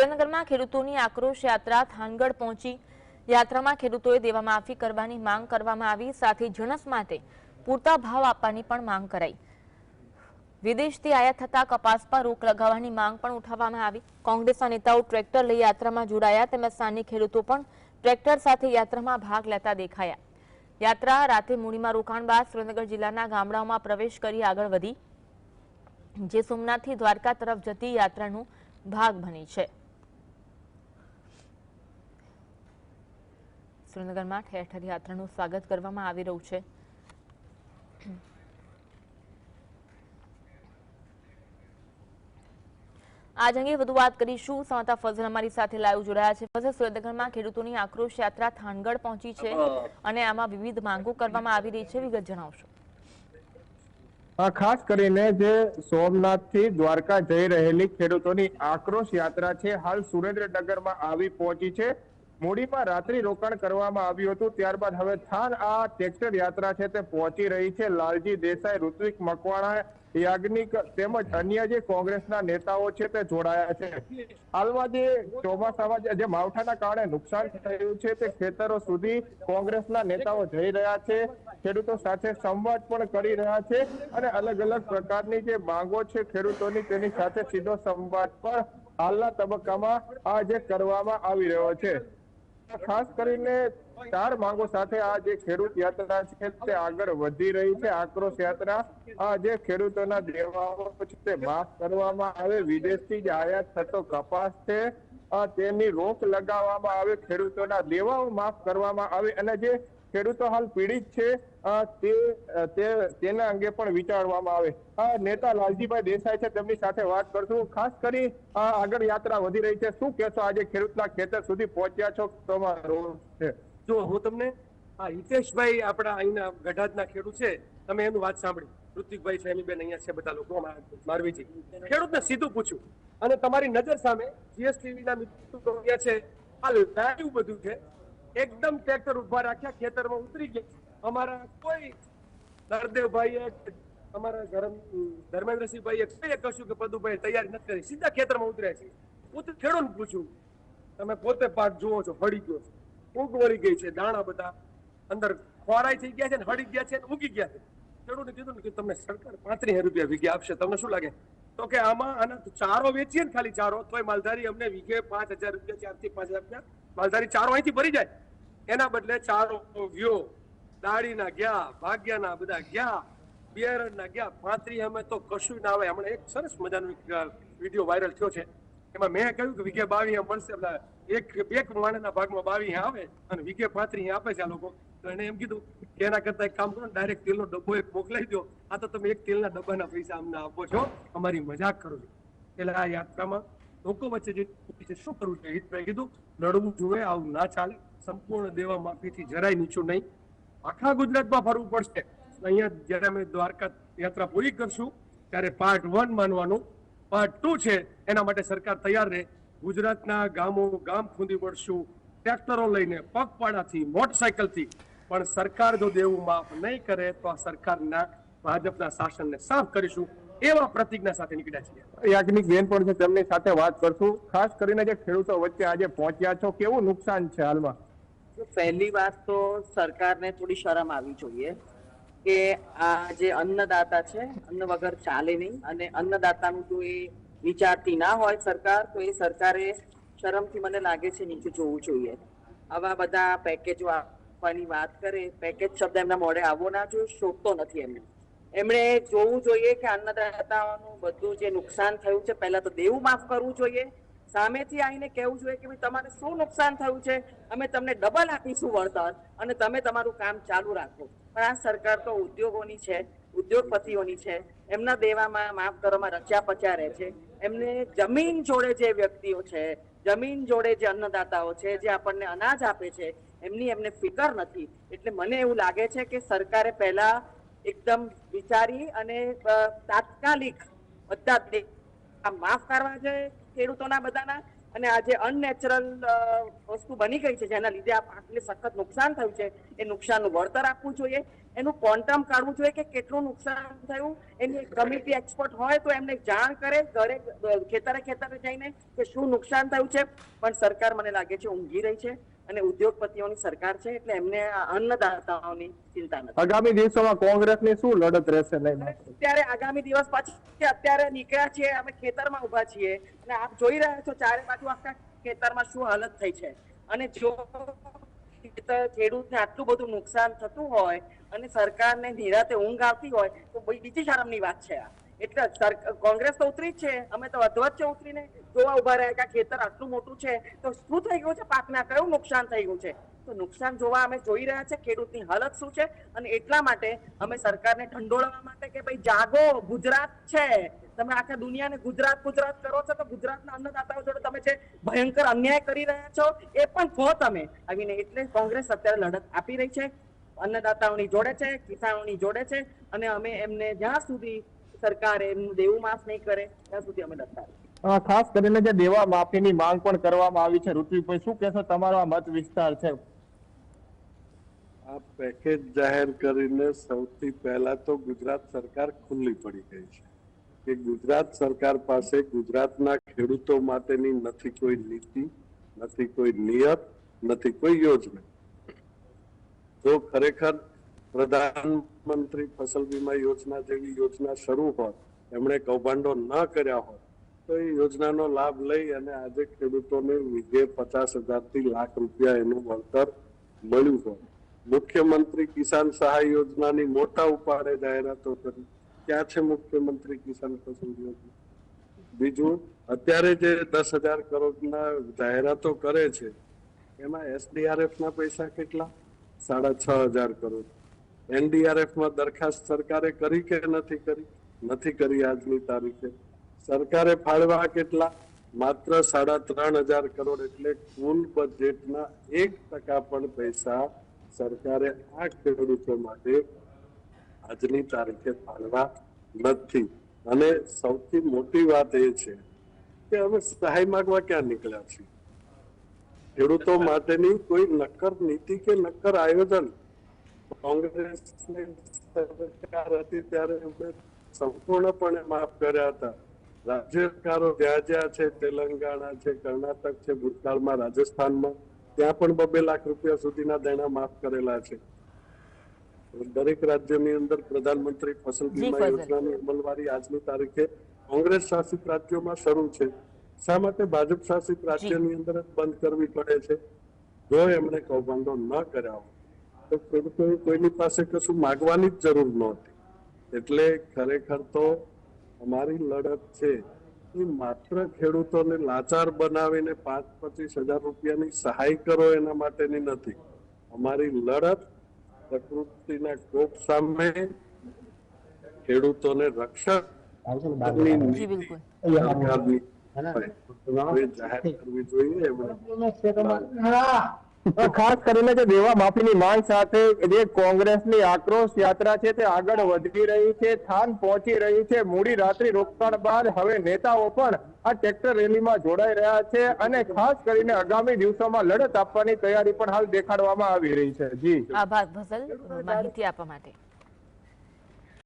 સુરેન્દ્રનગરમાં ખેડૂતોની આક્રોશ યાત્રા થાનગઢ પહોંચી। યાત્રામાં ખેડૂતોએ દેવા માફી કરવાની માંગ કરવામાં આવી, સાથે જણસ માટે પૂરતા ભાવ આપવાની પણ માંગ કરાઈ। વિદેશથી આયાત થતા કપાસ પર રોક લગાવવાની માંગ પણ ઉઠાવવામાં આવી। કોંગ્રેસના નેતાઓ ટ્રેક્ટર લઈ યાત્રામાં જોડાયા, તેમજ સ્થાનિક ખેડૂતો પણ ટ્રેક્ટર સાથે યાત્રામાં ભાગ લેતા દેખાયા। યાત્રા રાતે મૂડીમાં રોકાણ બાદ સુરેન્દ્રનગર જિલ્લાના ગામડાઓમાં પ્રવેશ કરી આગળ વધી, જે સોમનાથથી દ્વારકા તરફ જતી યાત્રાનો ભાગ બની છે। સુરેન્દ્રનગરમાં ઠેર ઠેર યાત્રાનું સ્વાગત કરવામાં આવી રહ્યું છે। આજ અંગે વધુ વાત કરીશું। સંવાદદાતા ફઝલ અમારી સાથે લાઈવ જોડાયા છે। ફઝલ, સુરેન્દ્રનગરમાં ખેડૂતોની આક્રોશ યાત્રા થાનગઢ પહોંચી છે અને આમાં વિવિધ માંગો કરવામાં આવી રહી છે, વિગત જણાવશો। ખાસ કરીને જે સોમનાથથી દ્વારકા જઈ રહેલી ખેડૂતોની આક્રોશ યાત્રા છે, હાલ સુરેન્દ્રનગરમાં આવી પહોંચી છે। મૂડીમાં રાત્રિ રોકાણ કરવામાં આવ્યું હતું, ત્યારબાદ હવે થાન આ ટ્રેક્ટર યાત્રા છે તે પહોંચી રહી છે। લાલજી દેસાઈ, ઋત્વિક મકવાણા, યાજ્ઞિક તેમજ અન્ય જે કોંગ્રેસના નેતાઓ છે તે જોડાયા છે। હાલમાં જે ચોમાસામાં જે માવઠાના કારણે નુકસાન થયું છે તે ખેતરો સુધી કોંગ્રેસના નેતાઓ જઈ રહ્યા છે, ખેડૂતો સાથે સંવાદ પણ કરી રહ્યા છે અને અલગ અલગ પ્રકારની જે માંગો છે ખેડૂતોની, તેની સાથે સીધો સંવાદ પણ હાલના તબક્કામાં આ જે કરવામાં આવી રહ્યો છે। ખાસ કરીને 4 માંગો સાથે આ જે ખેડૂત યાત્રા છે તે આગળ વધી રહી છે। આક્રોશ યાત્રા આ જે ખેડૂતોના દેવાઓ છે તે માફ કરવામાં આવે, વિદેશથી જે આયાત થતો કપાસ છે તેની રોક લગાવવામાં આવે, ખેડૂતોના દેવાઓ માફ કરવામાં આવે અને જે ખેડૂતો હાલ પીડિત છે તેના અંગે પણ વિચારવામાં આવે। નેતા લાલજીભાઈ દેસાઈ છે, તેમની સાથે વાત કરશું। ખાસ કરી આગળ યાત્રા વધી રહી છે, શું કહેશો? આજે ખેડૂતના ખેતર સુધી પહોંચ્યા છો, તમારો છે? જો હું તમને હિતેશભાઈ આપણા અહીંના ગઢાદના ખેડૂત છે, તમે એનું વાત સાંભળી, ઋતિકભાઈ ફેમીબેન અહીંયા છે, બધા લોકો મારવીજી ખેડૂતને સીધું પૂછ્યું અને તમારી નજર સામે જીએસટીવીના મિત્રો છે, આ લાઈવ બધું છે, એકદમ ટ્રેક્ટર ઉભા રાખ્યા, ખેતરમાં ઉતરી ગયા। અમારા કોઈ નરદેવભાઈએ, અમારા ધર્મેન્દ્રસિંહભાઈએ કઈ કશું કે પદુભાઈ તૈયારી નથી કરી, સીધા ખેતરમાં ઉતર્યા છે। ખેડૂતને પૂછ્યું, તમે પોતે પાક જુઓ છો, હળી ગયો છે, ઊંઘ વળી ગઈ છે, દાણા બધા અંદર ખોરાઈ થઈ ગયા છે ને હળી ગયા છે, ઉગી ગયા છે। ખેડૂતે કીધું કે તમને સરકાર 35,000 રૂપિયા વીઘે આપશે, તમને શું લાગે? તો કે આના ચારો વેચીએ ને, ખાલી ચારો, તોય માલધારી અમને વીઘે 5,000 રૂપિયા, 4 થી 5,000 રૂપિયા માલધારી ચારો અહીંથી ભરી જાય। એના બદલે ચારો વ્યો, દાળીના ગયા, ભાગ્યાના બધા ગયા, બિયારણના ગયા, 35 અમે તો કશું ના આવે। હમણાં એક સરસ મજાનો વિડીયો વાયરલ થયો છે, એમાં મેં કહ્યું કે વીઘે 22 મળશે, એક માણસના ભાગમાં 22 આવે અને વીઘે 35 આપે છે આ લોકો। તો એને એમ કીધું કે એના કરતા એક કામ કરો, ડાયરેક્ટ તેલનો ડબ્બો એક મોકલાઈ દો, આ તો તમે એક તેલના ડબ્બાના પૈસા અમને આપો છો, અમારી મજાક કરો છો। એટલે આ યાત્રામાં લોકો વચ્ચે જે શું કરવું છે, હિતભાઈ કીધું લડવું જોઈએ, આવું ના ચાલે, સંપૂર્ણ દેવા માફીથી જરાય નીચું નહીં, આખા ગુજરાતમાં ફરવું પડશે। અહીંયા જયારે અમે દ્વારકા યાત્રા પૂરી કરશું ત્યારે પાર્ટ 1 માનવાનું, પાર્ટ 2 છે એના માટે સરકાર તૈયાર રહે। ગુજરાતના ગામો ગામ ખૂંદી પડશું, ટ્રેક્ટરો લઈને, પગપાળાથી, મોટરસાયકલથી, પણ સરકાર જો દેવું માફ નહીં કરે તો આ સરકારના ભાજપના શાસનને સાફ કરીશું, એવા પ્રતિજ્ઞા સાથે નીકળ્યા છીએ। યાજ્ઞિક બેન પણ છે, તેમની સાથે વાત કરશું। ખાસ કરીને જે ખેડૂતો વચ્ચે આજે પહોંચ્યા છો, કેવું નુકસાન છે હાલમાં? પહેલી વાત તો સરકારને થોડી શરમ આવી જોઈએ કે આ જે અન્નદાતા છે, અન્ન વગર ચાલે નહીં, અને અન્નદાતાનું જો એ વિચારતી ના હોય સરકાર, તો એ સરકારે શરમથી મને લાગે છે નીચે જોવું જોઈએ। આવા બધા પેકેજો આપવાની વાત કરે, પેકેજ શબ્દ એમના મોઢે આવવો ના જોઈએ, શોધતો નથી એમણે જોવું જોઈએ કે અન્નદાતાઓનું બધું જે નુકસાન થયું છે, પહેલા તો દેવું માફ કરવું જોઈએ, સામેથી આવીને કહેવું જોઈએ કે ભાઈ તમારે શું નુકસાન થયું છે, અમે તમને ડબલ આપીશું વળતર અને તમે તમારું કામ ચાલુ રાખો। પણ આ સરકાર તો ઉદ્યોગોની છે, ઉદ્યોગપતિઓની છે, એમના દેવામાં માફ કરવામાં રચ્યા પચ્યા રહે છે। એમને જમીન જોડે જે વ્યક્તિઓ છે, જમીન જોડે જે અન્નદાતાઓ છે, જે આપણને અનાજ આપે છે, એમને ફિકર નથી। એટલે મને એવું લાગે છે કે સરકારે પહેલા એકદમ વિચારી અને તાત્કાલિક બધા માફ કરવા જોઈએ ખેડૂતોના બધાના, અને આ જે અનનેચરલ વસ્તુ બની ગઈ છે જેના લીધે આ પાકને સખત નુકસાન થયું છે, એ નુકસાનનું વળતર આપવું જોઈએ, એનું ક્વોન્ટમ કાઢવું જોઈએ કે કેટલું નુકસાન થયું, એની કમિટી એક્સપર્ટ હોય તો એમને જાણ કરે ઘરે ખેતરે જઈને કે શું નુકસાન થયું છે. પણ સરકાર મને લાગે છે ઊંઘી રહી છે અને ઉદ્યોગપતિઓની સરકાર છે એટલે એમને આ અન્નદાતાઓની ચિંતા નથી. આગામી દિવસોમાં કોંગ્રેસની શું લડત રહેશે? અત્યારે આગામી દિવસ પછી અત્યારે નીકળ્યા છીએ, અમે ખેતરમાં ઉભા છીએ અને આપ જોઈ રહ્યા છો ચારે બાજુ આખા ખેતરમાં શું હાલત થઈ છે. અને જો ખેડૂતને આટલું બધું નુકસાન થતું હોય અને સરકારને નિરાતે ઊંઘ આવતી હોય તો બીજી શરમની વાત છે આ. એટલે કોંગ્રેસ તો ઉતરી જ છે, અમે તો અધવચ્ચે ઉતરીને જોવા ઉભા રહ્યા કે આ ખેતર આટલું મોટું છે તો શું થઈ ગયું છે, પાકના કયું નુકસાન થઈ ગયું છે. તો નુકસાન જોવા અમે જોઈ રહ્યા છે, ખેડૂતની હાલત શું છે. અને એટલા માટે અમે સરકારને ઢંઢોળવા માટે કે ભાઈ જાગો, ગુજરાત છે, તમે આખા દુનિયાને ગુજરાત કરો છો તો ગુજરાતના અન્નદાતાઓ જોડે તમે જે ભયંકર અન્યાય કરી રહ્યા છો એ પણ કહો તમે આવીને. એટલે કોંગ્રેસ અત્યારે લડત આપી રહી છે, અન્નદાતાઓની જોડે છે, કિસાનોની જોડે છે અને અમે એમને જ્યાં સુધી સરકાર એમનું દેવું માફ નહીં કરે ત્યાં સુધી અમે લડતા. ખાસ કરીને જે દેવા માફીની માંગ પણ કરવામાં આવી છે, ઋત્વિકભાઈ શું કહેશો? તમારો આ મત વિસ્તાર છે. આ પેકેજ જાહેર કરીને સૌથી પહેલા તો ગુજરાત સરકાર ખુલ્લી પડી ગઈ છે કે ગુજરાત સરકાર પાસે ગુજરાતના ખેડૂતો માટેની નથી કોઈ નીતિ, નથી કોઈ નિયત, નથી કોઈ યોજના. જો ખરેખર પ્રધાનમંત્રી ફસલ વીમા યોજના જેવી યોજના શરૂ હોત, એમણે કૌભાંડો ન કર્યા હોત તો એ યોજનાનો લાભ લઈ અને આજે ખેડૂતોને વીઘે 50,000 થી લાખ રૂપિયા એનું વળતર મળ્યું હોત. મુખ્યમંત્રી કિસાન સહાય યોજનાની મોટા ઉપાડે જાહેરાતો કરી, ક્યાં છે મુખ્યમંત્રી કિસાન ફસલ યોજના? બીજું, અત્યારે જે 10,000 કરોડના જાહેરાતો કરે છે એમાં SDRF ના પૈસા કેટલા? 6,500 કરોડ. NDRF માં દરખાસ્ત સરકારે કરી કે નથી કરી? નથી કરી. આજની તારીખે સરકારે ફાળવા કેટલા? માત્ર 3,500 કરોડ. એટલે કુલ બજેટના 1% પણ પૈસા સરકારે આ ખેડૂતો માટે આજની તારીખે ફાળવા નથી. અને સૌથી મોટી વાત એ છે કે અમે સહાય માંગવા ક્યાં નીકળ્યા છીએ? ખેડૂતો માટેની કોઈ નક્કર નીતિ કે નક્કર આયોજન કોંગ્રેસની સરકાર હતી ત્યારે એમણે સંપૂર્ણપણે માફ કર્યા હતા. રાજ્ય સરકારો જ્યાં છે, તેલંગાણા છે, કર્ણાટક છે, ભૂતકાળમાં રાજસ્થાનમાં, ત્યાં પણ 2 લાખ રૂપિયા સુધીના દેણા માફ કરેલા છે. દરેક રાજ્યની અંદર પ્રધાનમંત્રી ફસલ વીમા યોજનાની અમલવારી આજની તારીખે કોંગ્રેસ શાસિત રાજ્યોમાં શરૂ છે. શા માટે ભાજપ શાસિત રાજ્યની અંદર બંધ કરવી પડે છે? જો એમણે કૌભાંડો ન કર્યા હોય તો ખેડૂતોએ કોઈની પાસે કશું માગવાની જ જરૂર નહોતી. એટલે ખરેખર તો અમારી લડત છે એ માત્ર ખેડૂતોને લાચાર બનાવીને 5-25 હજાર રૂપિયાની સહાય કરો એના માટેની નથી. અમારી લડત પ્રકૃતિના કોપ સામે ખેડૂતોને રક્ષણની નીતિ સરકારની જાહેર કરવી જોઈએ. ખાસ કરીને જે દેવા માફીની માંગ સાથે જે કોંગ્રેસની આક્રોશ યાત્રા છે તે આગળ વધી રહી છે, થાન પહોંચી રહી છે. મોડી રાત્રિ રોકાણ બાદ હવે નેતાઓ પણ આ ટ્રેક્ટર રેલીમાં જોડાઈ રહ્યા છે અને ખાસ કરીને આગામી દિવસોમાં લડત આપવાની તૈયારી પણ હાલ દેખાડવામાં આવી રહી છે. જી, આભાર ભસલ માહિતી આપવા માટે.